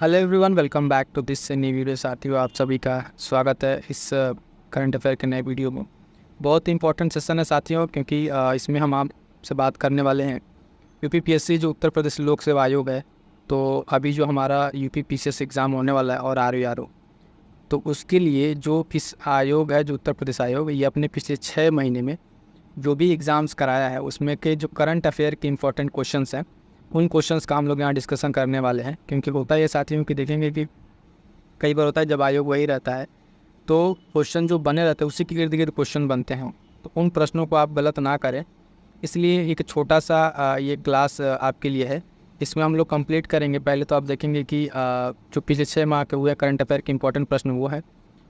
Hello everyone, welcome back to this new video. साथियों, आप सभी का स्वागत है इस करंट अफेयर के नए वीडियो में। बहुत ही इंपॉर्टेंट सेशन है साथियों, क्योंकि इसमें हम आपसे बात करने वाले हैं यूपीपीएससी जो उत्तर प्रदेश लोक सेवा आयोग है। तो अभी जो हमारा यूपीपीसीएस एग्ज़ाम होने वाला है और आरओ, तो उसके लिए जो इस आयोग है, जो उत्तर प्रदेश आयोग, ये अपने पिछले 6 महीने में जो भी एग्ज़ाम्स कराया है उसमें के जो करंट अफेयर के इंपॉर्टेंट क्वेश्चंस हैं, उन क्वेश्चंस का हम लोग यहाँ डिस्कशन करने वाले हैं। क्योंकि होता है ये साथियों कि देखेंगे कि कई बार होता है जब आयोग वही रहता है तो क्वेश्चन जो बने रहते हैं उसी के इर्द गिर्द क्वेश्चन बनते हैं, तो उन प्रश्नों को आप गलत ना करें। इसलिए एक छोटा सा ये क्लास आपके लिए है। इसमें हम लोग कंप्लीट करेंगे। पहले तो आप देखेंगे कि जो पिछले 6 माह के हुए करंट अफेयर के इंपॉर्टेंट प्रश्न वो है।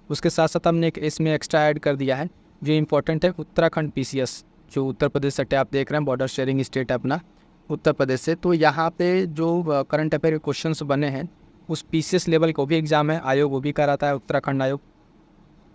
उसके साथ साथ हमने एक इसमें एक्स्ट्रा ऐड कर दिया है जो इम्पोर्टेंट है उत्तराखंड पीसीएस, जो उत्तर प्रदेश से आप देख रहे हैं, बॉर्डर शेयरिंग स्टेट है अपना उत्तर प्रदेश से। तो यहाँ पे जो करंट अफेयर के क्वेश्चंस बने हैं उस पीसीएस लेवल को भी एग्ज़ाम है, आयोग वो भी कराता है, उत्तराखंड आयोग।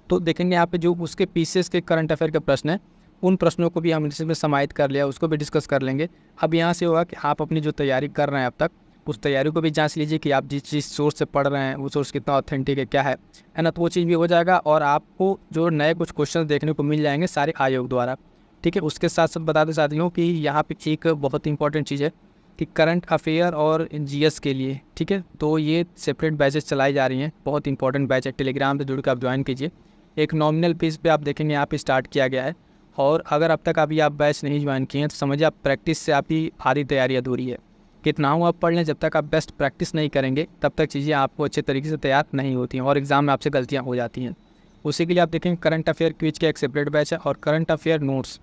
तो देखेंगे यहाँ पे जो उसके पीसीएस के करंट अफेयर के प्रश्न हैं, उन प्रश्नों को भी हम इसमें समाहित कर लिया, उसको भी डिस्कस कर लेंगे। अब यहाँ से होगा कि आप अपनी जो तैयारी कर रहे हैं अब तक, उस तैयारी को भी जांच लीजिए कि आप जिस सोर्स से पढ़ रहे हैं वो सोर्स कितना ऑथेंटिक है, क्या है ना। तो वो चीज़ भी हो जाएगा और आपको जो नए कुछ क्वेश्चन देखने को मिल जाएंगे सारे आयोग द्वारा। ठीक है, उसके साथ साथ बता दें साथियों कि यहाँ पे एक बहुत इंपॉर्टेंट चीज़ है कि करंट अफेयर और जीएस के लिए, ठीक है, तो ये सेपरेट बैचेस चलाई जा रही हैं। बहुत इंपॉर्टेंट बैच है, टेलीग्राम से जुड़ कर आप ज्वाइन कीजिए। एक नॉमिनल फीस पे आप देखेंगे यहाँ पे स्टार्ट किया गया है। और अगर अब तक अभी आप बैच नहीं ज्वाइन किए हैं तो समझिए आप प्रैक्टिस से आपकी आधी तैयारी अधूरी है। कितना हो आप पढ़ लें, जब तक आप बेस्ट प्रैक्टिस नहीं करेंगे तब तक चीज़ें आपको अच्छे तरीके से तैयार नहीं होती हैं और एग्ज़ाम में आपसे गलतियाँ हो जाती हैं। उसी के लिए आप देखेंगे करंट अफेयर क्विज का एक सेपरेट बैच है और करंट अफेयर नोट्स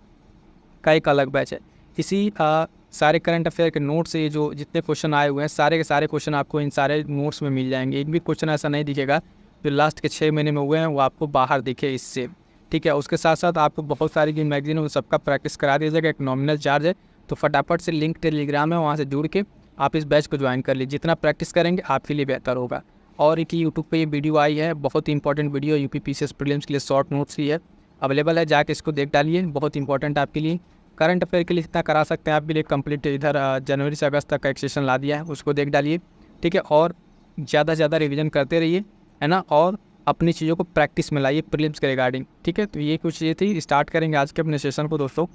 का एक अलग बैच है। इसी सारे करंट अफेयर के नोट्स से जो जितने क्वेश्चन आए हुए हैं सारे के सारे क्वेश्चन आपको इन सारे नोट्स में मिल जाएंगे। एक भी क्वेश्चन ऐसा नहीं दिखेगा जो लास्ट के 6 महीने में हुए हैं वो आपको बाहर दिखे इससे। ठीक है, उसके साथ साथ आपको बहुत सारी जो मैगजीन है वो सबका प्रैक्टिस करा दिया जाएगा। एक नॉमिनल चार्ज है, तो फटाफट से लिंक टेलीग्राम है, वहाँ से जुड़ के आप इस बैच को ज्वाइन कर लीजिए। जितना प्रैक्टिस करेंगे आपके लिए बेहतर होगा। और एक यूट्यूब पे ये वीडियो आई है, बहुत ही इंपॉर्टेंट वीडियो, यूपीपीसीएस प्रीलिम्स के लिए शॉर्ट नोट्स की है, अवेलेबल है, जाके इसको देख डालिए। बहुत इंपॉर्टेंट आपके लिए, करंट अफेयर के लिए इतना करा सकते हैं आपके लिए कंप्लीट। इधर जनवरी से अगस्त तक का एक सेशन ला दिया है, उसको देख डालिए। ठीक है, और ज़्यादा से ज़्यादा रिविज़न करते रहिए, है ना, और अपनी चीज़ों को प्रैक्टिस में लाइए प्रीलिम्स के रिगार्डिंग। ठीक है, तो ये कुछ ये थी। स्टार्ट करेंगे आज के अपने सेशन को दोस्तों,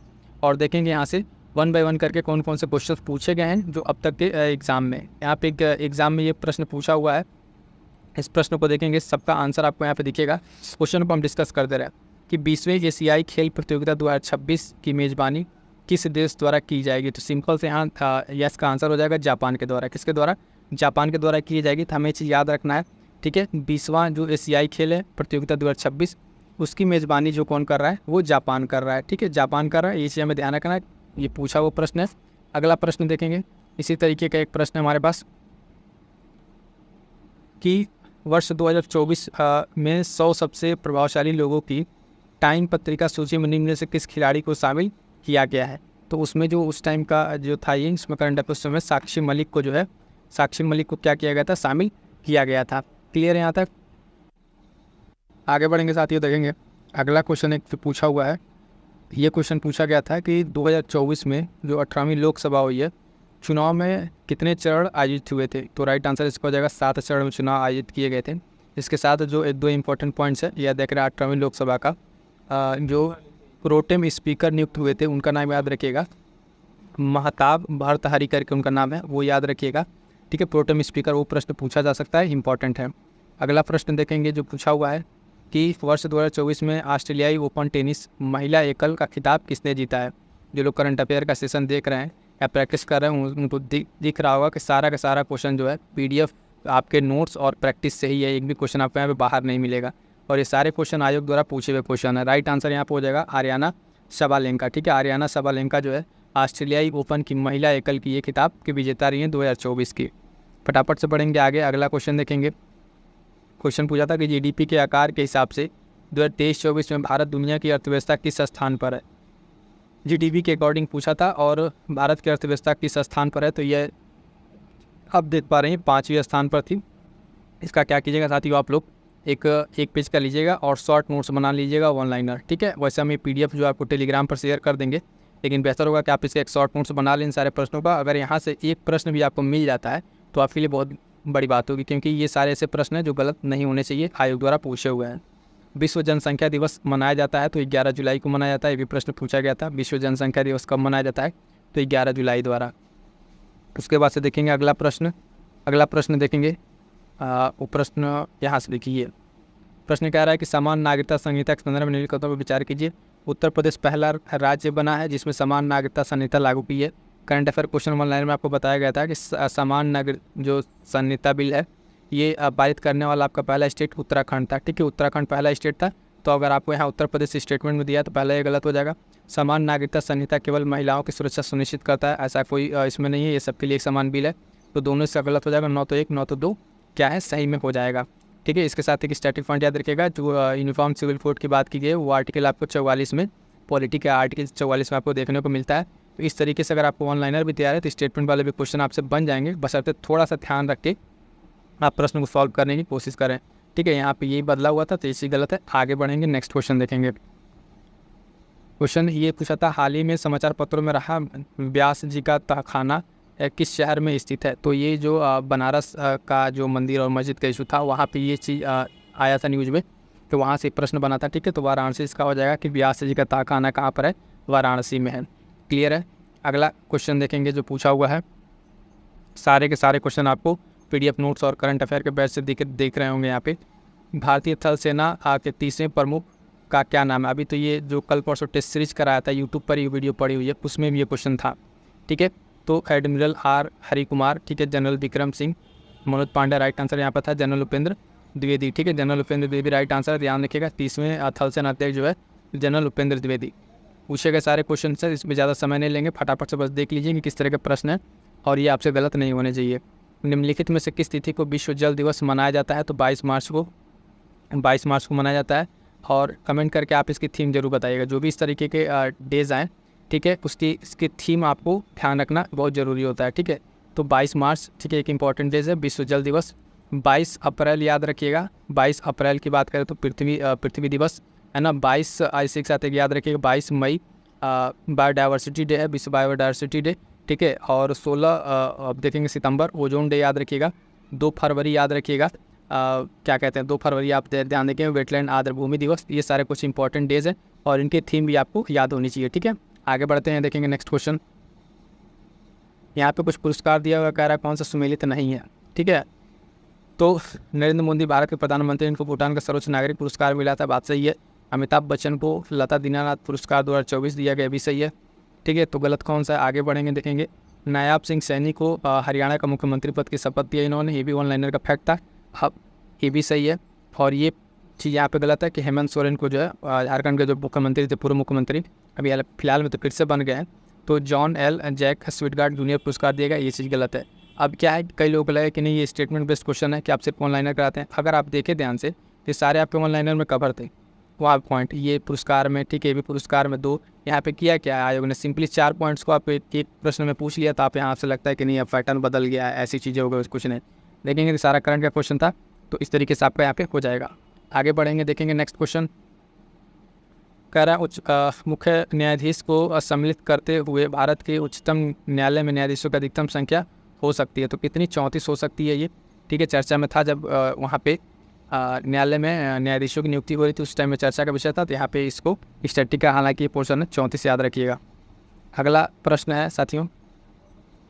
और देखेंगे यहाँ से 1 बाय 1 करके कौन कौन से क्वेश्चन पूछे गए हैं जो अब तक के एग्ज़ाम में। यहाँ पे एक एग्ज़ाम में ये प्रश्न पूछा हुआ है, इस प्रश्न को देखेंगे, सबका आंसर आपको यहाँ पे दिखेगा। क्वेश्चन को हम डिस्कस कर दे रहे हैं कि 20वें एशियाई खेल प्रतियोगिता 2026 की मेज़बानी किस देश द्वारा की जाएगी। तो सिंपल से यहाँ यस का आंसर हो जाएगा जापान के द्वारा। किसके द्वारा? जापान के द्वारा की जाएगी। तो हमें चीज़ याद रखना है। ठीक है, 20वां जो एशियाई खेल है प्रतियोगिता 2026, उसकी मेज़बानी जो कौन कर रहा है? वो जापान कर रहा है। ठीक है, जापान कर रहा है, ये चीज़ हमें ध्यान रखना है। ये पूछा वो प्रश्न है। अगला प्रश्न देखेंगे, इसी तरीके का एक प्रश्न है हमारे पास कि वर्ष 2024 में 100 सबसे प्रभावशाली लोगों की टाइम पत्रिका सूची में निम्न में से किस खिलाड़ी को शामिल किया गया है। तो उसमें जो उस टाइम का जो था, ये इसमें करंट अफेयर में साक्षी मलिक को जो है, साक्षी मलिक को क्या किया गया था? शामिल किया गया था। क्लियर है यहाँ तक? आगे बढ़ेंगे साथियों, देखेंगे अगला क्वेश्चन एक पूछा हुआ है। ये क्वेश्चन पूछा गया था कि 2024 में जो 18वीं लोकसभा हुई है, चुनाव में कितने चरण आयोजित हुए थे। तो राइट आंसर इसका हो जाएगा 7 चरण में चुनाव आयोजित किए गए थे। इसके साथ जो एक दो इंपॉर्टेंट पॉइंट्स है, यह देख रहे हैं 18वीं लोकसभा का जो प्रोटेम स्पीकर नियुक्त हुए थे उनका नाम याद रखिएगा, महताब भर्तहरि करके उनका नाम है, वो याद रखिएगा। ठीक है, प्रोटेम स्पीकर, वो प्रश्न पूछा जा सकता है, इंपॉर्टेंट है। अगला प्रश्न देखेंगे जो पूछा हुआ है कि वर्ष 2024 में ऑस्ट्रेलियाई ओपन टेनिस महिला एकल का खिताब किसने जीता है। जो लोग करंट अफेयर का सेशन देख रहे हैं या प्रैक्टिस कर रहे हैं उनको दिख रहा होगा कि सारा का सारा क्वेश्चन जो है पीडीएफ आपके नोट्स और प्रैक्टिस से ही है, एक भी क्वेश्चन आपको यहाँ पे बाहर नहीं मिलेगा। और ये सारे क्वेश्चन आयोग द्वारा पूछे हुए क्वेश्चन है। राइट आंसर यहाँ पे हो जाएगा आर्याना सबालेंका। ठीक है, आर्याना सबालेंका जो है ऑस्ट्रेलियाई ओपन की महिला एकल की ये खिताब की विजेता रही है 2024 की। फटाफट से पढ़ेंगे आगे। अगला क्वेश्चन देखेंगे। क्वेश्चन पूछा था कि जीडीपी के आकार के हिसाब से 2023-24 में भारत दुनिया की अर्थव्यवस्था किस स्थान पर है। जीडीपी के अकॉर्डिंग पूछा था और भारत की अर्थव्यवस्था किस स्थान पर है। तो यह आप देख पा रहे हैं 5वें स्थान पर थी। इसका क्या कीजिएगा साथियों, आप लोग एक पेज का लीजिएगा और शॉर्ट नोट्स बना लीजिएगा वन लाइनर। ठीक है, वैसे हम ये पीडीएफ जो आपको टेलीग्राम पर शेयर कर देंगे, लेकिन बेहतर होगा कि आप इसके एक शॉर्ट नोट्स बना लें इन सारे प्रश्नों का। अगर यहाँ से एक प्रश्न भी आपको मिल जाता है तो आपके लिए बहुत बड़ी बात होगी, क्योंकि ये सारे ऐसे प्रश्न हैं जो गलत नहीं होने चाहिए, आयोग द्वारा पूछे हुए हैं। विश्व जनसंख्या दिवस मनाया जाता है तो 11 जुलाई को मनाया जाता है, ये भी प्रश्न पूछा गया था। विश्व जनसंख्या दिवस कब मनाया जाता है? तो 11 जुलाई द्वारा। उसके बाद से देखेंगे अगला प्रश्न देखेंगे। वो प्रश्न यहाँ से देखिए, प्रश्न कह रहा है कि समान नागरिकता संहिता के संदर्भ में निम्नलिखित कथनों पर विचार कीजिए। उत्तर प्रदेश पहला राज्य बना है जिसमें समान नागरिकता संहिता लागू की है। करंट अफेयर क्वेश्चन 1 लाइन में आपको बताया गया था कि समान नागरिक जो संहिता बिल है ये पारित करने वाला आपका पहला स्टेट उत्तराखंड था। ठीक है, उत्तराखंड पहला स्टेट था, तो अगर आपको यहाँ उत्तर प्रदेश स्टेटमेंट में दिया तो पहला ये गलत हो जाएगा। समान नागरिकता संहिता केवल महिलाओं की सुरक्षा सुनिश्चित करता है, ऐसा कोई इसमें नहीं है, ये सबके लिए एक समान बिल है, तो दोनों से गलत हो जाएगा। 9 तो 1, 9 तो 2 क्या है, सही में हो जाएगा। ठीक है, इसके साथ एक स्टैटिक फंड याद रखिएगा। जो यूनिफॉर्म सिविल कोड की बात की गई है वो आर्टिकल आपको 44 में, पॉलिटी के आर्टिकल 44 में आपको देखने को मिलता है। तो इस तरीके से अगर आपको ऑनलाइनर भी तैयार है तो स्टेटमेंट वाले भी क्वेश्चन आपसे बन जाएंगे, बशर्ते थोड़ा सा ध्यान रख के आप प्रश्न को सॉल्व करने की कोशिश करें। ठीक है, यहाँ पे यही बदला हुआ था तो इसी गलत है। आगे बढ़ेंगे, नेक्स्ट क्वेश्चन देखेंगे। क्वेश्चन ये पूछा था, हाल ही में समाचार पत्रों में रहा व्यास जी का तहखाना किस शहर में स्थित है? तो ये जो बनारस का जो मंदिर और मस्जिद का इशू था वहाँ पे ये चीज़ आया था न्यूज़ में, तो वहाँ से प्रश्न बना था। ठीक है, तो वाराणसी इसका हो जाएगा कि व्यास जी का तहखाना कहाँ पर है? वाराणसी में है। क्लियर है। अगला क्वेश्चन देखेंगे जो पूछा हुआ है, सारे के सारे क्वेश्चन आपको PDF नोट्स और करंट अफेयर के बैच से देख रहे होंगे यहाँ पे। भारतीय थल सेना के 30वें प्रमुख का क्या नाम है? अभी तो ये जो कल परसों टेस्ट सीरीज कराया था यूट्यूब पर, ये वीडियो पड़ी हुई है, उसमें भी ये क्वेश्चन था। ठीक है, तो एडमिरल R हरि कुमार, ठीक है, general Vikram Singh, Manoj Pande right answer यहाँ पर था, जनरल उपेंद्र द्विवेदी। ठीक है, general Upendra Dwivedi right answer, ध्यान रखिएगा। 30वें थल सेना अध्यक्ष जो है जनरल उपेंद्र द्विवेदी। पूछे गए सारे क्वेश्चन है, इसमें ज़्यादा समय नहीं लेंगे, फटाफट से बस देख लीजिए कि किस तरह के प्रश्न है और ये आपसे गलत नहीं होने चाहिए। निम्नलिखित में से किस तिथि को विश्व जल दिवस मनाया जाता है? तो 22 मार्च को मनाया जाता है। और कमेंट करके आप इसकी थीम जरूर बताइएगा। जो भी इस तरीके के डेज़ आएँ, ठीक है, इसकी थीम आपको ध्यान रखना बहुत ज़रूरी होता है। ठीक है, तो 22 मार्च, ठीक है, एक इंपॉर्टेंट डेज है, विश्व जल दिवस। 22 अप्रैल याद रखिएगा, 22 अप्रैल की बात करें तो पृथ्वी दिवस है ना। 22 ऐसे के साथ एक याद रखिएगा, 22 मई बायोडाइवर्सिटी डे है, विश्व बायोडाइवर्सिटी डे। ठीक है, और 16 अब देखेंगे सितंबर ओजोन डे याद रखिएगा। 2 फरवरी याद रखिएगा, क्या कहते हैं, 2 फरवरी आप ध्यान देखें, वेटलैंड आर्द्रभूमि दिवस। ये सारे कुछ इंपॉर्टेंट डेज हैं और इनके थीम भी आपको याद होनी चाहिए। ठीक है, आगे बढ़ते हैं, देखेंगे नेक्स्ट क्वेश्चन। यहाँ पे कुछ पुरस्कार दिया हुआ, कह रहा है कौन सा सुमेलित नहीं है। ठीक है, तो नरेंद्र मोदी भारत के प्रधानमंत्री, इनको भूटान का सर्वोच्च नागरिक पुरस्कार मिला था, बात सही है। अमिताभ बच्चन को लता दीनानाथ पुरस्कार 2024 दिया गया, भी सही है। ठीक है, तो गलत कौन सा है? आगे बढ़ेंगे, देखेंगे। नायाब सिंह सैनी को हरियाणा का मुख्यमंत्री पद की शपथ दिया इन्होंने, ये भी ऑनलाइनर का फैक्ट था। अब ये भी सही है। और ये चीज़ यहाँ पे गलत है कि हेमंत सोरेन को जो है झारखंड के जो मुख्यमंत्री थे, पूर्व मुख्यमंत्री, अभी फिलहाल में तो फिर से बन गए हैं, तो जॉन एल जैक स्वीटगार्ड जूनियर पुरस्कार दिया गया, ये चीज़ गलत है। अब क्या है, कई लोग लगे कि नहीं ये स्टेटमेंट बेस्ड क्वेश्चन है कि आप सिर्फ ऑनलाइनर कराते हैं। अगर आप देखें ध्यान से तो सारे आपके ऑनलाइनर में कवर थे, वहाँ पॉइंट ये पुरस्कार में, ठीक है, ये भी पुरस्कार में 2। यहाँ पे किया क्या है आयोग ने, सिंपली 4 पॉइंट्स को आप एक प्रश्न में पूछ लिया, तो आप यहाँ से लगता है कि नहीं अब पैटर्न बदल गया है, ऐसी चीज़ें हो गई, कुछ नहीं। देखेंगे कि सारा करंट का क्वेश्चन था, तो इस तरीके से आपका यहाँ पे हो जाएगा। आगे बढ़ेंगे, देखेंगे नेक्स्ट क्वेश्चन। कह रहा है मुख्य न्यायाधीश को सम्मिलित करते हुए भारत के उच्चतम न्यायालय में न्यायाधीशों की अधिकतम संख्या हो सकती है, तो कितनी? 34 हो सकती है ये। ठीक है, चर्चा में था जब वहाँ पे न्यायालय में न्यायाधीशों की नियुक्ति हो रही थी, उस टाइम में चर्चा का विषय था, तो यहाँ पे इसको स्टैटिक का हालांकि ये पोर्शन है, 34 याद रखिएगा। अगला प्रश्न है साथियों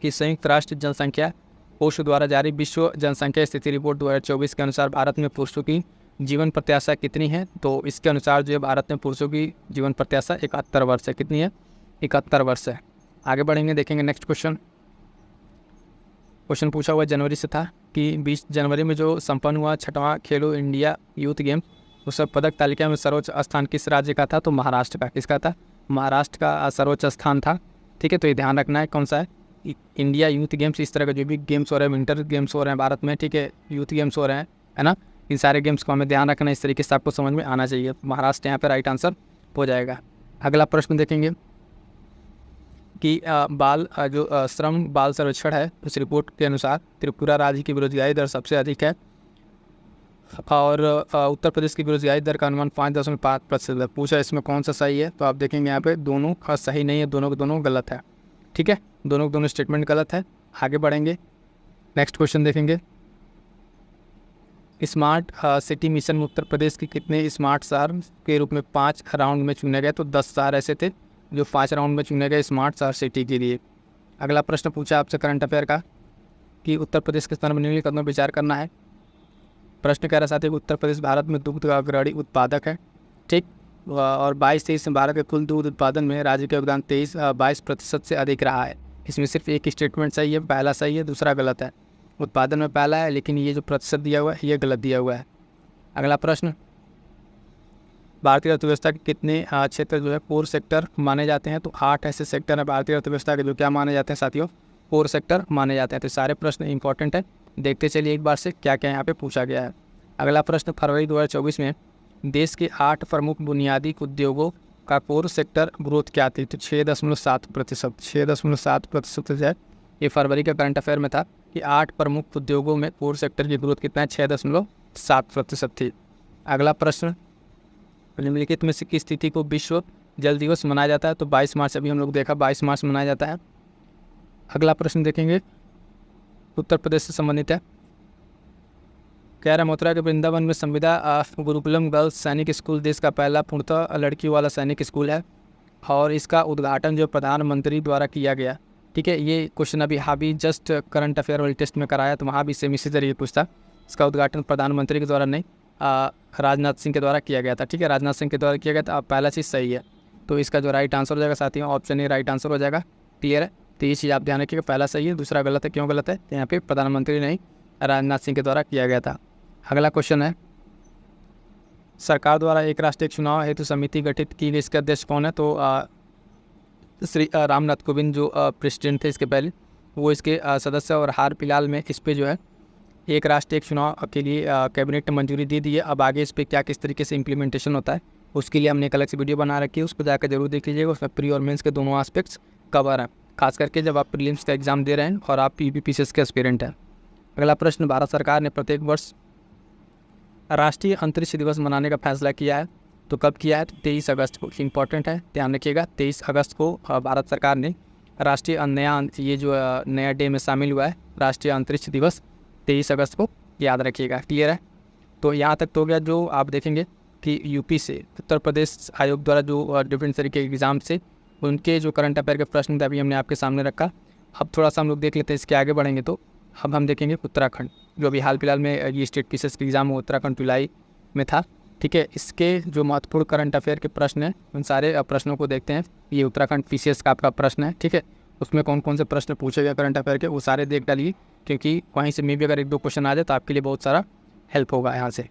कि संयुक्त राष्ट्र जनसंख्या कोष द्वारा जारी विश्व जनसंख्या स्थिति रिपोर्ट 2024 के अनुसार भारत में पुरुषों की जीवन प्रत्याशा कितनी है? तो इसके अनुसार जो है भारत में पुरुषों की जीवन प्रत्याशा 71 वर्ष है। कितनी है? 71 वर्ष है। आगे बढ़ेंगे, देखेंगे नेक्स्ट क्वेश्चन। क्वेश्चन पूछा हुआ जनवरी से था कि 20 जनवरी में जो संपन्न हुआ 6वां खेलो इंडिया यूथ गेम, उस पदक तालिका में सर्वोच्च स्थान किस राज्य का था? तो महाराष्ट्र का। किसका था? महाराष्ट्र का सर्वोच्च स्थान था। ठीक है, तो ये ध्यान रखना है कौन सा है, इंडिया यूथ गेम्स। इस तरह का जो भी गेम्स हो रहे हैं, विंटर गेम्स हो रहे हैं भारत में, ठीक है, यूथ गेम्स हो रहे हैं, है ना, इन सारे गेम्स को हमें ध्यान रखना है, इस तरीके से आपको समझ में आना चाहिए। महाराष्ट्र यहाँ पे राइट आंसर हो जाएगा। अगला प्रश्न देखेंगे कि श्रम बाल सर्वेक्षण है, उस रिपोर्ट के अनुसार त्रिपुरा राज्य की बेरोजगारी दर सबसे अधिक है और उत्तर प्रदेश की बेरोजगारी दर का अनुमान 5.5% है। पूछा इसमें कौन सा सही है? तो आप देखेंगे यहाँ पे दोनों का सही नहीं है, दोनों के दोनों गलत है। ठीक है, दोनों के दोनों स्टेटमेंट गलत है। आगे बढ़ेंगे, नेक्स्ट क्वेश्चन देखेंगे। स्मार्ट सिटी मिशन में उत्तर प्रदेश के कितने स्मार्ट शहर के रूप में 5 राउंड में चुने गए? तो 10 शहर ऐसे थे जो 5 राउंड में चुने गए स्मार्ट शहर सिटी के लिए। अगला प्रश्न पूछा आपसे करंट अफेयर का कि उत्तर प्रदेश के स्थान पर निम्नलिखित कदमों पर विचार करना है। प्रश्न कह रहा साथी उत्तर प्रदेश भारत में दुग्ध का अग्रणी उत्पादक है, ठीक, और 22-23 में भारत के कुल दूध उत्पादन में राज्य का योगदान 22% से अधिक रहा है। इसमें सिर्फ एक स्टेटमेंट सही है, पहला सही है, दूसरा गलत है। उत्पादन में पहला है, लेकिन ये जो प्रतिशत दिया हुआ है ये गलत दिया हुआ है। अगला प्रश्न, भारतीय अर्थव्यवस्था के कितने क्षेत्र जो है कोर सेक्टर माने जाते हैं? तो 8 ऐसे सेक्टर हैं भारतीय अर्थव्यवस्था के जो क्या माने जाते हैं साथियों? कोर सेक्टर माने जाते हैं। तो सारे प्रश्न इंपॉर्टेंट है, देखते चलिए एक बार से क्या क्या यहाँ पे पूछा गया है। अगला प्रश्न, फरवरी 2024 में देश के 8 प्रमुख बुनियादी उद्योगों का कोर सेक्टर ग्रोथ क्या थी? तो 6.7%। 6.7% जो है ये फरवरी का करंट अफेयर में था कि 8 प्रमुख उद्योगों में कोर सेक्टर की ग्रोथ कितना है? 6.7% थी। अगला प्रश्न, निम्नलिखित में से किस तिथि को विश्व जल दिवस मनाया जाता है? तो 22 मार्च, अभी हम लोग देखा 22 मार्च मनाया जाता है। अगला प्रश्न देखेंगे, उत्तर प्रदेश से संबंधित है। कह रहा मथुरा के वृंदावन में संविदा गुरुकुलम गर्ल्स सैनिक स्कूल देश का पहला पूर्णतः लड़कियों वाला सैनिक स्कूल है और इसका उद्घाटन जो प्रधानमंत्री द्वारा किया गया, ठीक है। ये क्वेश्चन अभी जस्ट करंट अफेयर वाले टेस्ट में कराया, तो वहाँ भी सेम इसी तरीके पूछता। इसका उद्घाटन प्रधानमंत्री के द्वारा नहीं, राजनाथ सिंह के द्वारा किया गया था, ठीक है, राजनाथ सिंह के द्वारा किया गया था। पहला चीज़ सही है, तो इसका जो राइट आंसर हो जाएगा साथियों ऑप्शन ए राइट आंसर हो जाएगा। क्लियर है? तो ये चीज़ आप ध्यान रखिएगा, पहला सही है, दूसरा गलत है। क्यों गलत है? तो यहाँ पे प्रधानमंत्री नहीं, राजनाथ सिंह के द्वारा किया गया था। अगला क्वेश्चन है, सरकार द्वारा एक राष्ट्रीय चुनाव हेतु समिति गठित की गई, इसके अध्यक्ष कौन है? तो श्री रामनाथ कोविंद जो प्रेसिडेंट थे इसके पहले, वो इसके सदस्य, और हाल फिलहाल में इस पर जो है एक राष्ट्रीय चुनाव के लिए कैबिनेट ने मंजूरी दे दी है। अब आगे इस पर क्या किस तरीके से इम्प्लीमेंटेशन होता है उसके लिए हमने एक अलग से वीडियो बना रखी है, उसको जाकर जरूर देख लीजिएगा। उसमें प्री और मेंस के दोनों एस्पेक्ट्स कवर हैं, खास करके जब आप प्रीलिम्स का एग्जाम दे रहे हैं और आप PPPCS के एस्पिरेंट हैं। अगला प्रश्न, भारत सरकार ने प्रत्येक वर्ष राष्ट्रीय अंतरिक्ष दिवस मनाने का फैसला किया है, तो कब किया है? तो 23 अगस्त को। इंपॉर्टेंट है, ध्यान रखिएगा, 23 अगस्त को भारत सरकार ने राष्ट्रीय नया डे में शामिल हुआ है, राष्ट्रीय अंतरिक्ष दिवस 23 अगस्त को, याद रखिएगा। क्लियर है? तो यहाँ तक तो हो गया। जो आप देखेंगे कि यूपी से उत्तर प्रदेश आयोग द्वारा जो डिफरेंट तरीके के एग्ज़ाम से उनके जो करंट अफेयर के प्रश्न थे अभी हमने आपके सामने रखा। अब थोड़ा सा हम लोग देख लेते हैं, इसके आगे बढ़ेंगे तो अब हम देखेंगे उत्तराखंड, जो अभी हाल फिलहाल में ये स्टेट पीसीएस के एग्ज़ाम उत्तराखंड जुलाई में था, ठीक है। इसके जो महत्वपूर्ण करंट अफेयर के प्रश्न हैं उन सारे प्रश्नों को देखते हैं। ये उत्तराखंड पीसीएस का आपका प्रश्न है, ठीक है। उसमें कौन कौन से प्रश्न पूछे गए करंट अफेयर के, वो सारे देख डालिए, क्योंकि वहीं से मे भी अगर 1-2 क्वेश्चन आ जाए तो आपके लिए बहुत सारा हेल्प होगा यहाँ से।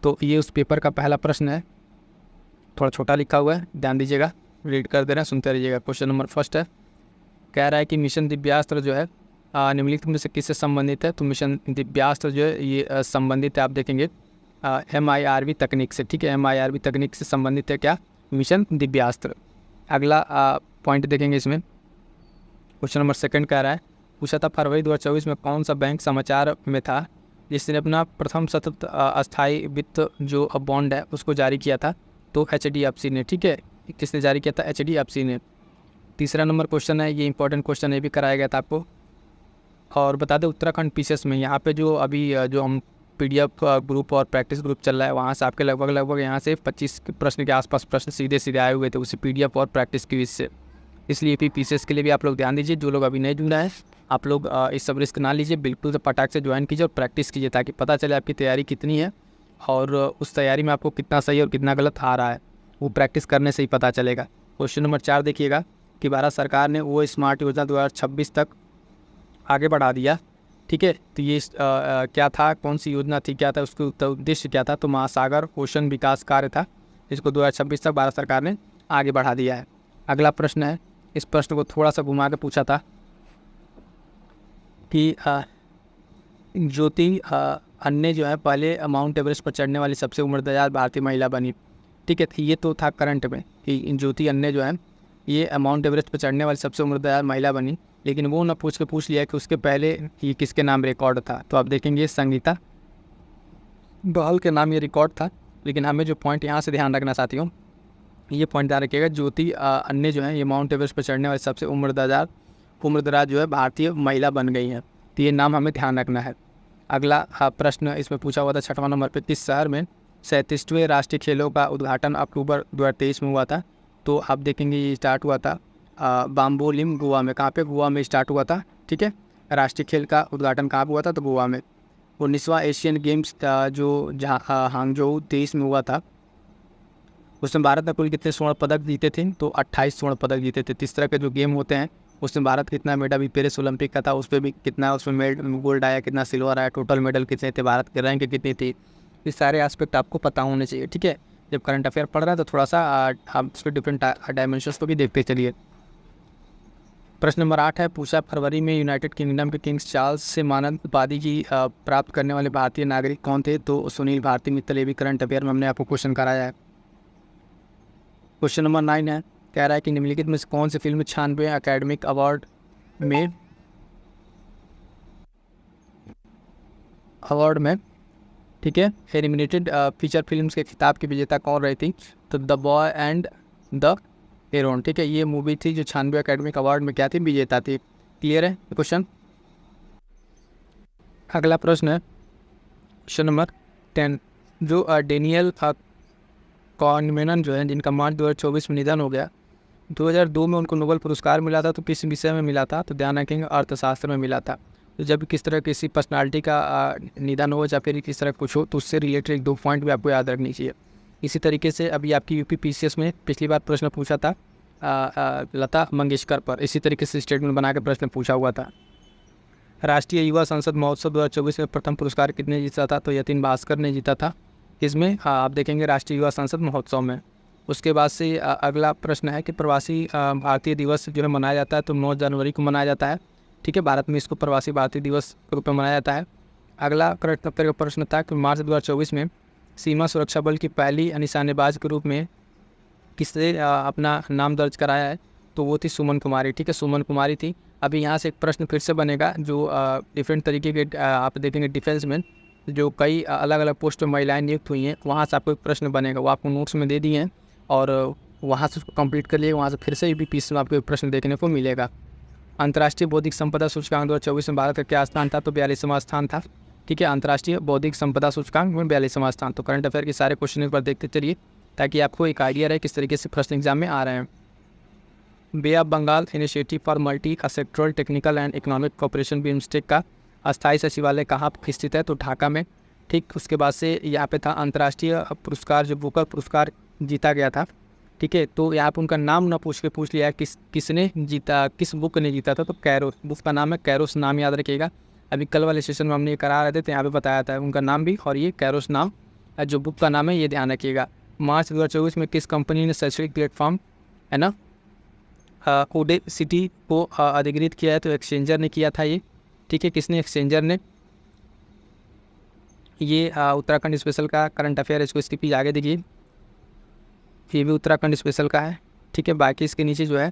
तो ये उस पेपर का पहला प्रश्न है, थोड़ा छोटा लिखा हुआ है, ध्यान दीजिएगा, रीड कर दे रहे हैं, सुनते रहिएगा। क्वेश्चन नंबर फर्स्ट है, कह रहा है कि मिशन दिव्यास्त्र जो है निम्नलिखित में से किससे संबंधित है? तो मिशन दिव्यास्त्र जो है ये संबंधित है, आप देखेंगे MIRV तकनीक से, ठीक है। MIRV तकनीक से संबंधित है क्या? मिशन दिव्यास्त्र। अगला पॉइंट देखेंगे इसमें, क्वेश्चन नंबर सेकंड कह रहा है, पूछा था फरवरी 2024 में कौन सा बैंक समाचार में था जिसने अपना प्रथम सतत अस्थायी वित्त जो बॉन्ड है उसको जारी किया था? तो HDFC ने, ठीक है। किसने जारी किया था? HDFC ने। तीसरा नंबर क्वेश्चन है, ये इंपॉर्टेंट क्वेश्चन, ये भी कराया गया था आपको। और बता दें उत्तराखंड पीसीएस में यहाँ पे जो अभी जो हम PDF ग्रुप और प्रैक्टिस ग्रुप चल रहा है, वहाँ से आपके लगभग यहाँ से 25 प्रश्न के आसपास प्रश्न सीधे आए हुए थे उसी PDF और प्रैक्टिस क्विज से। इसलिए PCS के लिए भी आप लोग ध्यान दीजिए। जो लोग अभी नहीं जुड़ा है, आप लोग इस सब रिस्क ना लीजिए, बिल्कुल से पटाख से ज्वाइन कीजिए और प्रैक्टिस कीजिए, ताकि पता चले आपकी तैयारी कितनी है और उस तैयारी में आपको कितना सही और कितना गलत आ रहा है, वो प्रैक्टिस करने से ही पता चलेगा। क्वेश्चन नंबर 4 देखिएगा कि भारत सरकार ने वो स्मार्ट योजना 2026 तक आगे बढ़ा दिया, ठीक है। तो ये क्या था, कौन सी योजना थी, क्या था, उसका उद्देश्य क्या था? तो महासागर ओशन विकास कार्य था, इसको 2026 तक भारत सरकार ने आगे बढ़ा दिया है। अगला प्रश्न है, इस प्रश्न को थोड़ा सा घुमा के पूछा था कि ज्योति अन्य जो है पहले माउंट एवरेस्ट पर चढ़ने वाली सबसे उम्रदराज भारतीय महिला बनी, ठीक है। तो ये तो था करंट में कि ज्योति अन्य जो है ये माउंट एवरेस्ट पर चढ़ने वाली सबसे उम्रदराज महिला बनी, लेकिन वो न पूछ लिया कि उसके पहले ये किसके नाम रिकॉर्ड था। तो आप देखेंगे संगीता बहल के नाम ये रिकॉर्ड था। लेकिन हमें जो पॉइंट यहाँ से ध्यान रखना साथियों, ये पॉइंट ध्यान रखिएगा, ज्योति अन्य जो है ये माउंट एवरेस्ट पर चढ़ने वाली सबसे उम्रदराज जो है भारतीय महिला बन गई हैं, तो ये नाम हमें ध्यान रखना है। अगला प्रश्न इसमें पूछा हुआ था 6वां नंबर पे, किस शहर में 37वें राष्ट्रीय खेलों का उद्घाटन अक्टूबर 2023 में हुआ था? तो आप देखेंगे ये स्टार्ट हुआ था बाम्बोलिम गोवा में। कहाँ पे? गोवा में स्टार्ट हुआ था। ठीक है, राष्ट्रीय खेल का उद्घाटन कहाँ पर हुआ था? तो गोवा में। 19वां एशियन गेम्स जो जहाँ हांगझोउ 23 में हुआ था, उसमें भारत ने कुल कितने स्वर्ण पदक जीते थे? तो 28 स्वर्ण पदक जीते थे। इस तरह के जो गेम होते हैं उसमें भारत कितना मेडल, अभी पेरिस ओलंपिक का था उस पर भी कितना उसमें गोल्ड आया, कितना सिल्वर आया, टोटल मेडल कितने थे, भारत के रैंक कितनी थी, ये सारे एस्पेक्ट आपको पता होने चाहिए। ठीक है, जब करंट अफेयर पढ़ रहे हैं तो थोड़ा सा आप उस पर डिफरेंट डायमेंशंस को भी देखते चलिए। प्रश्न नंबर 8 है, पूछा फरवरी में यूनाइटेड किंगडम के किंग्स चार्ल्स से मानद उपाधि की प्राप्त करने वाले भारतीय नागरिक कौन थे? तो सुनील भारती मित्तल। ये भी करंट अफेयर में हमने आपको क्वेश्चन कराया है। क्वेश्चन नंबर 9 है, कह रहा है कि निम्नलिखित में से कौन सी फिल्म 96वें अकेडमिक अवार्ड में ठीक है एनिमेटेड फीचर फिल्म्स के खिताब की विजेता कौन रही थी? तो the boy and the Heron. ठीक है, ये मूवी थी जो 96वें अकेडमिक अवार्ड में क्या थी? विजेता थी। क्लियर है क्वेश्चन? अगला प्रश्न है क्वेश्चन नंबर 10, जो डेनियल कॉनमेनन जो है, जिनका मार्च 2024 में निधन हो गया, 2002 में उनको नोबेल पुरस्कार मिला था। तो किस विषय में मिला था? तो ध्यान रखेंगे अर्थशास्त्र में मिला था। तो जब किस तरह किसी पर्सनालिटी का निधन हो या फिर किस तरह कुछ हो तो उससे रिलेटेड 1-2 पॉइंट भी आपको याद रखनी चाहिए। इसी तरीके से अभी आपकी यूपी पीसीएस में पिछली बार प्रश्न पूछा था लता मंगेशकर पर, इसी तरीके से स्टेटमेंट बना के प्रश्न पूछा हुआ था। राष्ट्रीय युवा संसद महोत्सव 2024 में प्रथम पुरस्कार कितने जीता था? तो यतीन भास्कर ने जीता था। इसमें आप देखेंगे राष्ट्रीय युवा संसद महोत्सव में। उसके बाद से अगला प्रश्न है कि प्रवासी भारतीय दिवस जो है मनाया जाता है तो 9 जनवरी को मनाया जाता है। ठीक है, भारत में इसको प्रवासी भारतीय दिवस के रूप में मनाया जाता है। अगला करंट अफेयर का प्रश्न था कि मार्च 2024 में सीमा सुरक्षा बल की पहली निशानेबाज के रूप में किसने अपना नाम दर्ज कराया है? तो वो थी सुमन कुमारी। ठीक है, सुमन कुमारी थी। अभी यहाँ से एक प्रश्न फिर से बनेगा जो डिफरेंट तरीके के आप देखेंगे डिफेंस में जो कई अलग अलग पोस्ट पर महिलाएं नियुक्त हुई हैं, वहाँ से आपको एक प्रश्न बनेगा, वो आपको नोट्स में दे दिए हैं और वहाँ से उसको कंप्लीट कर लिए। वहाँ से फिर से भी पीस में आपको एक प्रश्न देखने को मिलेगा। अंतर्राष्ट्रीय बौद्धिक संपदा सूचकांक 2024 में भारत का क्या स्थान था? तो 42वां स्थान था। ठीक है, अंतर्राष्ट्रीय बौद्धिक संपदा सूचकांक में 42वां स्थान। तो करंट अफेयर के सारे क्वेश्चन पर देखते चलिए ताकि आपको एक आइडिया रहे किस तरीके से प्रश्न एग्जाम में आ रहे हैं। Bay of Bengal initiative for multi sectoral technical and economic cooperation BIMSTEC का अस्थायी सचिवालय कहाँ स्थित है? तो ढाका में। ठीक, उसके बाद से यहाँ पे था अंतर्राष्ट्रीय पुरस्कार जो बुकर पुरस्कार जीता गया था। ठीक है, तो यहाँ पे उनका नाम ना पूछ के पूछ लिया किसने जीता, किस बुक ने जीता था? तो कैरोस, बुक का नाम है कैरोस, नाम याद रखिएगा। अभी कल वाले सेशन में हमने ये करा रहे थे तो यहाँ पे बताया था उनका नाम भी, और ये कैरोस नाम जो बुक का नाम है ये ध्यान रखिएगा। मार्च 2024 में किस कंपनी ने शैक्षणिक प्लेटफॉर्म है ना ऑडेसिटी को अधिकृत किया है? तो एक्सचेंजर ने किया था ये। ठीक है, किसने? एक्सचेंजर ने। ये उत्तराखंड स्पेशल का करंट अफेयर, इसको इसके पीछे आगे देखिए, ये भी उत्तराखंड स्पेशल का है। ठीक है, बाकी इसके नीचे जो है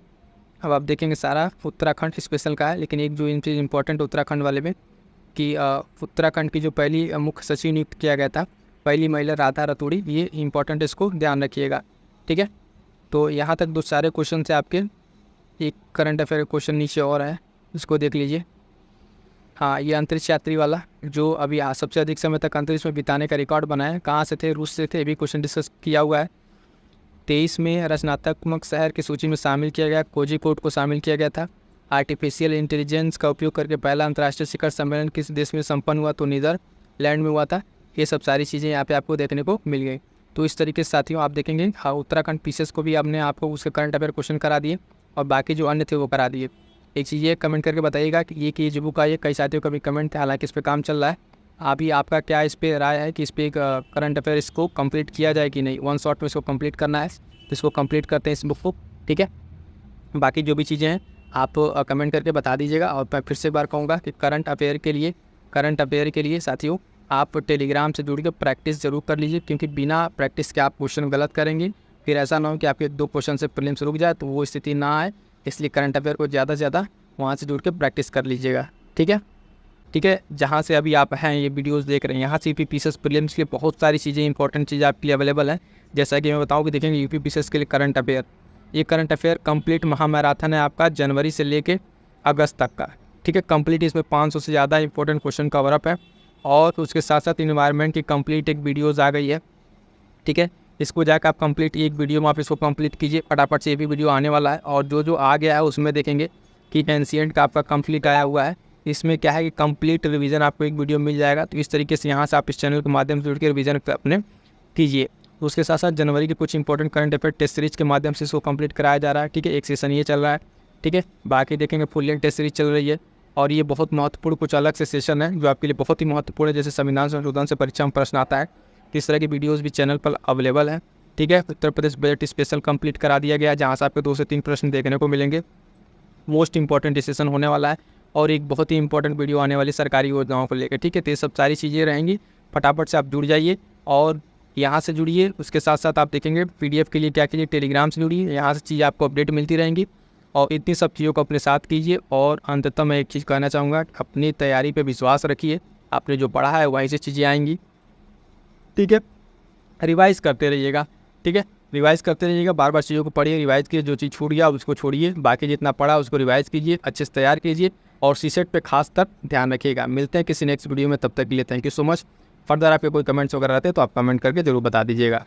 अब आप देखेंगे सारा उत्तराखंड स्पेशल का है, लेकिन एक जो इन चीज़ इंपॉर्टेंट उत्तराखंड वाले में कि उत्तराखंड की जो पहली मुख्य सचिव नियुक्त किया गया था, पहली महिला राधा रतूड़ी, ये इंपॉर्टेंट, इसको ध्यान रखिएगा। ठीक है, तो यहाँ तक दो सारे क्वेश्चन से आपके। एक करंट अफेयर क्वेश्चन नीचे और है, इसको देख लीजिए। हाँ, ये अंतरिक्ष यात्री वाला जो अभी सबसे अधिक समय तक अंतरिक्ष में बिताने का रिकॉर्ड बनाया, कहाँ से थे? रूस से थे। ये भी क्वेश्चन डिस्कस किया हुआ है। 23 में रचनात्मक शहर की सूची में शामिल किया गया, कोझिकोड को शामिल किया गया था। आर्टिफिशियल इंटेलिजेंस का उपयोग करके पहला अंतर्राष्ट्रीय शिखर सम्मेलन किस देश में संपन्न हुआ? तो नीदरलैंड में हुआ था। ये सब सारी चीज़ें यहाँ पे आपको देखने को मिल गई। तो इस तरीके से साथियों आप देखेंगे हाँ उत्तराखंड पीसेस को भी आपने आपको उसके करंट अफेयर क्वेश्चन करा दिए और बाकी जो अन्य थे वो करा दिए। एक चीज़ ये कमेंट करके बताइएगा कि ये जो बुक आई है, कई साथियों का भी कमेंट है, हालांकि इस पर काम चल रहा है। अभी आपका क्या इस पर राय है कि इस पर करंट अफेयर इसको कंप्लीट किया जाए कि नहीं? 1 शॉट में इसको कंप्लीट करना है, तो इसको कंप्लीट करते हैं इस बुक को। ठीक है, बाकी जो भी चीज़ें हैं आप कमेंट करके बता दीजिएगा। और मैं फिर से एक बार कहूँगा कि करंट अफेयर के लिए साथियों आप टेलीग्राम से जुड़ के प्रैक्टिस ज़रूर कर लीजिए, क्योंकि बिना प्रैक्टिस के आप क्वेश्चन गलत करेंगे, फिर ऐसा ना हो कि आपके 2 क्वेश्चन से प्रीलिम्स रुक जाए, तो वो स्थिति ना आए। इसलिए करंट अफेयर को ज़्यादा से ज़्यादा वहाँ से जुड़ के प्रैक्टिस कर लीजिएगा। ठीक है, जहाँ से अभी आप हैं ये वीडियोस देख रहे हैं, यहाँ से यूपी पीसीएस प्रीलिम्स के बहुत सारी चीज़ें इंपॉर्टेंट चीज़ें आपके लिए अवेलेबल हैं। जैसा कि मैं बताऊँ कि देखेंगे यूपी पीसीएस के लिए करंट अफेयर, ये करंट अफेयर कंप्लीट महामैराथन है आपका, जनवरी से लेके अगस्त तक का। ठीक है, कंप्लीट इसमें 500 से ज़्यादा इंपॉर्टेंट क्वेश्चन कवर अप है। और उसके साथ साथ इन्वायरमेंट की कंप्लीट एक वीडियोज़ आ गई है, ठीक है। इसको जाकर आप कंप्लीट एक वीडियो में आप इसको कंप्लीट कीजिए फटाफट से, ये भी वीडियो आने वाला है। और जो आ गया है उसमें देखेंगे कि एंशिएंट का आपका कंप्लीट आया हुआ है। इसमें क्या है कि कंप्लीट रिवीजन आपको एक वीडियो मिल जाएगा। तो इस तरीके से यहाँ से आप इस चैनल के माध्यम से जुड़ के रिवीजन अपने कीजिए। उसके साथ साथ जनवरी के कुछ important current affair test series के माध्यम से इसको कंप्लीट कराया जा रहा है, ठीक है। एक सेशन ये चल रहा है, ठीक है। बाकी देखेंगे फुल लेंथ टेस्ट सीरीज चल रही है और ये बहुत महत्वपूर्ण कुछ अलग से सेशन है जो आपके लिए बहुत ही महत्वपूर्ण है। जैसे संविधान संशोधन से परीक्षा में प्रश्न आता है, इस तरह की वीडियोज़ भी चैनल पर अवेलेबल है, ठीक है। Uttar Pradesh budget special complete करा दिया गया है, जहाँ से आपको 2 से 3 प्रश्न देखने को मिलेंगे। मोस्ट इंपॉर्टेंट डिसीजन होने वाला है और एक बहुत ही इंपॉर्टेंट वीडियो आने वाली सरकारी योजनाओं को लेकर, ठीक है। तो ये सब सारी चीज़ें रहेंगी, फटाफट से आप जुड़ जाइए और यहाँ से जुड़िए। उसके साथ साथ आप देखेंगे PDF के लिए क्या कीजिए, टेलीग्राम से जुड़िए, यहाँ से चीज़ें आपको अपडेट मिलती रहेंगी और इतनी सब चीज़ों को अपने साथ कीजिए। और अंततः मैं एक चीज़ कहना चाहूँगा, अपनी तैयारी पर विश्वास रखिए, आपने जो पढ़ा है वहीं से चीज़ें आएंगी, ठीक है। रिवाइज़ करते रहिएगा, ठीक है। रिवाइज़ करते रहिएगा, बार बार चीज़ों को पढ़िए, रिवाइज़ कीजिए। जो चीज़ छूट गया उसको छोड़िए, बाकी जितना पढ़ा उसको रिवाइज़ कीजिए, अच्छे से तैयार कीजिए और सीसेट पे खास कर ध्यान रखिएगा। मिलते हैं किसी नेक्स्ट वीडियो में, तब तक के लिए thank you so much. Further आपके कोई कमेंट्स वगैरह रहते हैं तो आप कमेंट करके ज़रूर बता दीजिएगा।